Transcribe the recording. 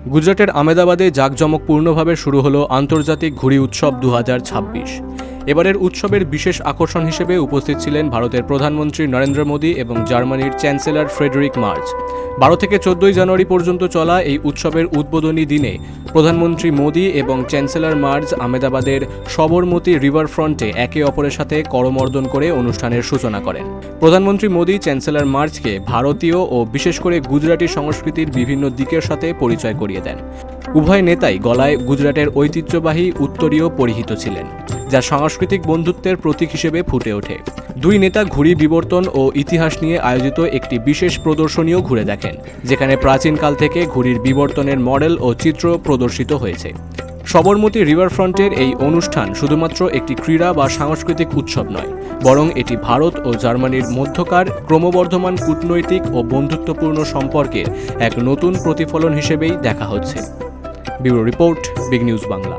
গুজরাটের আহমেদাবাদে জাঁকজমকপূর্ণভাবে শুরু হলো আন্তর্জাতিক ঘুড়ি উৎসব 2026। এবারের উৎসবের বিশেষ আকর্ষণ হিসেবে উপস্থিত ছিলেন ভারতের প্রধানমন্ত্রী নরেন্দ্র মোদী এবং জার্মানির চ্যান্সেলর ফ্রেডেরিক মার্জ। 12 থেকে 14 জানুয়ারি পর্যন্ত চলা এই উৎসবের উদ্বোধনী দিনে প্রধানমন্ত্রী মোদী এবং চ্যান্সেলর মার্জ আহমেদাবাদের সবরমতী রিভারফ্রন্টে একে অপরের সাথে করমর্দন করে অনুষ্ঠানের সূচনা করেন। প্রধানমন্ত্রী মোদী চ্যান্সেলর মার্জকে ভারতীয় ও বিশেষ করে গুজরাটি সংস্কৃতির বিভিন্ন দিকের সাথে পরিচয় করিয়ে দেন। উভয় নেতাই গলায় গুজরাটের ঐতিহ্যবাহী উত্তরীয় পরিহিত ছিলেন, যা সাংস্কৃতিক বন্ধুত্বের প্রতীক হিসেবে ফুটে ওঠে। দুই নেতা ঘুড়ি বিবর্তন ও ইতিহাস নিয়ে আয়োজিত একটি বিশেষ প্রদর্শনীও ঘুরে দেখেন, যেখানে প্রাচীনকাল থেকে ঘুড়ির বিবর্তনের মডেল ও চিত্র প্রদর্শিত হয়েছে। সবরমতী রিভারফ্রন্টের এই অনুষ্ঠান শুধুমাত্র একটি ক্রীড়া বা সাংস্কৃতিক উৎসব নয়, বরং এটি ভারত ও জার্মানির মধ্যকার ক্রমবর্ধমান কূটনৈতিক ও বন্ধুত্বপূর্ণ সম্পর্কের এক নতুন প্রতিফলন হিসেবেই দেখা হচ্ছে। Bureau report, big news Bangla.